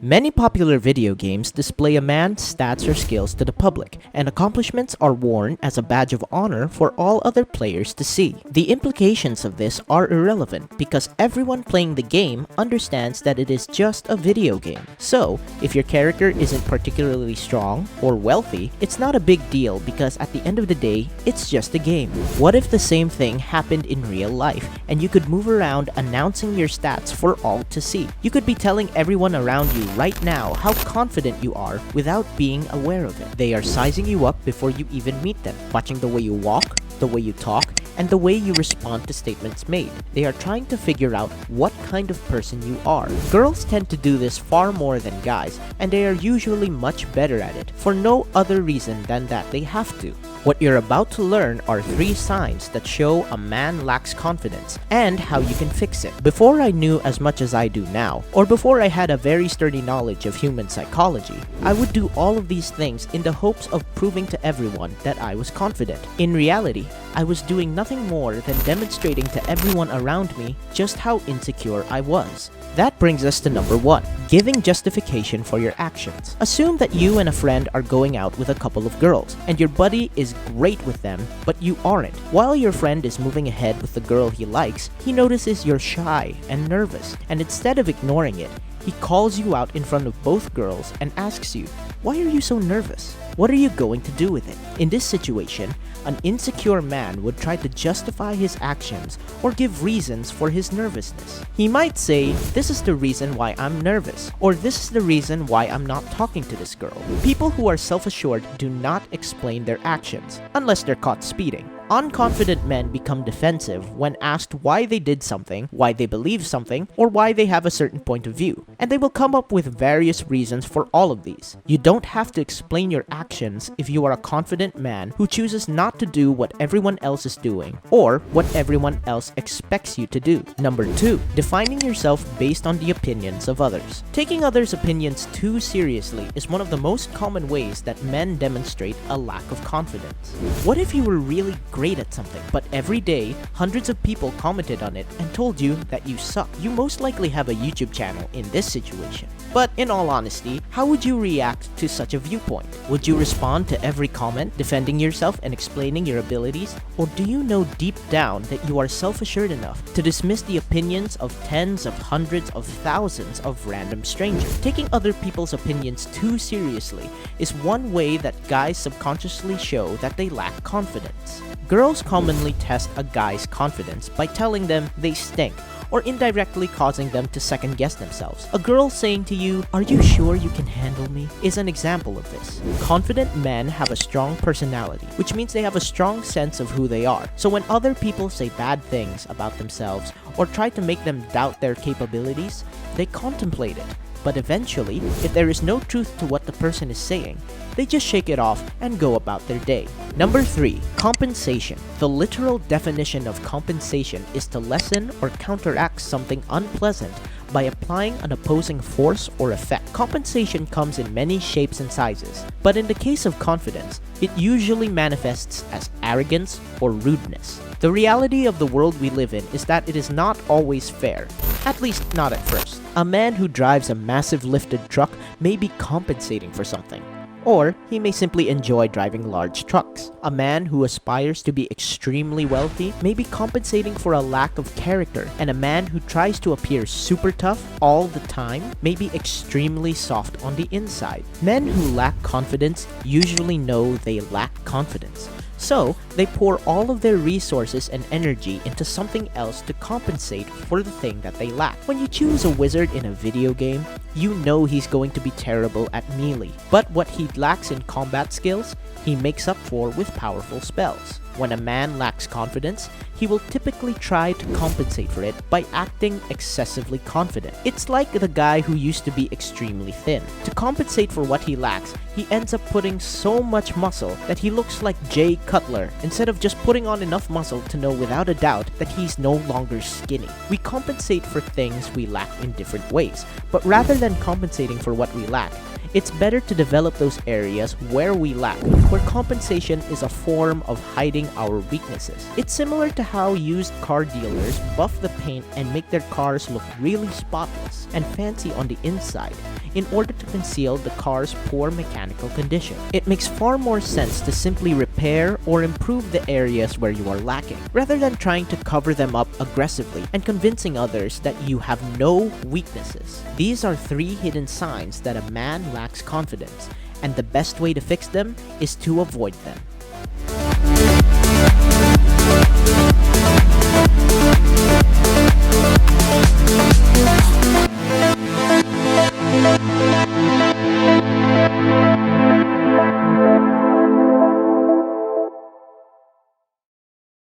Many popular video games display a man's stats or skills to the public, and accomplishments are worn as a badge of honor for all other players to see. The implications of this are irrelevant because everyone playing the game understands that it is just a video game. So, if your character isn't particularly strong or wealthy, it's not a big deal because at the end of the day, it's just a game. What if the same thing happened in real life and you could move around announcing your stats for all to see? You could be telling everyone around you right now how confident you are without being aware of it. They are sizing you up before you even meet them, watching the way you walk, the way you talk, and the way you respond to statements made. They are trying to figure out what kind of person you are. Girls tend to do this far more than guys, and they are usually much better at it, for no other reason than that they have to. What you're about to learn are 3 signs that show a man lacks confidence, and how you can fix it. Before I knew as much as I do now, or before I had a very sturdy knowledge of human psychology, I would do all of these things in the hopes of proving to everyone that I was confident. In reality, I was doing nothing more than demonstrating to everyone around me just how insecure I was. That brings us to number 1, giving justification for your actions. Assume that you and a friend are going out with a couple of girls, and your buddy is great with them, but you aren't. While your friend is moving ahead with the girl he likes, he notices you're shy and nervous, and instead of ignoring it, he calls you out in front of both girls and asks you, "Why are you so nervous? What are you going to do with it?" In this situation, an insecure man would try to justify his actions or give reasons for his nervousness. He might say, "This is the reason why I'm nervous," or "This is the reason why I'm not talking to this girl." People who are self-assured do not explain their actions, unless they're caught speeding. Unconfident men become defensive when asked why they did something, why they believe something, or why they have a certain point of view, and they will come up with various reasons for all of these. You don't have to explain your actions if you are a confident man who chooses not to do what everyone else is doing, or what everyone else expects you to do. Number 2, defining yourself based on the opinions of others. Taking others' opinions too seriously is one of the most common ways that men demonstrate a lack of confidence. What if you were really great at something, but every day, hundreds of people commented on it and told you that you suck? You most likely have a YouTube channel in this situation. But in all honesty, how would you react to such a viewpoint? Would you respond to every comment, defending yourself and explaining your abilities? Or do you know deep down that you are self-assured enough to dismiss the opinions of tens of hundreds of thousands of random strangers? Taking other people's opinions too seriously is one way that guys subconsciously show that they lack confidence. Girls commonly test a guy's confidence by telling them they stink, or indirectly causing them to second-guess themselves. A girl saying to you, "Are you sure you can handle me?" is an example of this. Confident men have a strong personality, which means they have a strong sense of who they are. So when other people say bad things about themselves or try to make them doubt their capabilities, they contemplate it. But eventually, if there is no truth to what the person is saying, they just shake it off and go about their day. Number 3, compensation. The literal definition of compensation is to lessen or counteract something unpleasant by applying an opposing force or effect. Compensation comes in many shapes and sizes, but in the case of confidence, it usually manifests as arrogance or rudeness. The reality of the world we live in is that it is not always fair, at least not at first. A man who drives a massive lifted truck may be compensating for something, or he may simply enjoy driving large trucks. A man who aspires to be extremely wealthy may be compensating for a lack of character, and a man who tries to appear super tough all the time may be extremely soft on the inside. Men who lack confidence usually know they lack confidence, so they pour all of their resources and energy into something else to compensate for the thing that they lack. When you choose a wizard in a video game, you know he's going to be terrible at melee, but what he lacks in combat skills, he makes up for with powerful spells. When a man lacks confidence, he will typically try to compensate for it by acting excessively confident. It's like the guy who used to be extremely thin. To compensate for what he lacks, he ends up putting so much muscle that he looks like Jay Cutler, instead of just putting on enough muscle to know without a doubt that he's no longer skinny. We compensate for things we lack in different ways, but rather than compensating for what we lack, It's better to develop those areas where we lack, where compensation is a form of hiding our weaknesses. It's similar to how used car dealers buff the paint and make their cars look really spotless and fancy on the inside in order to conceal the car's poor mechanical condition. It makes far more sense to simply repair or improve the areas where you are lacking, rather than trying to cover them up aggressively and convincing others that you have no weaknesses. These are 3 hidden signs that a man lacks confidence, and the best way to fix them is to avoid them.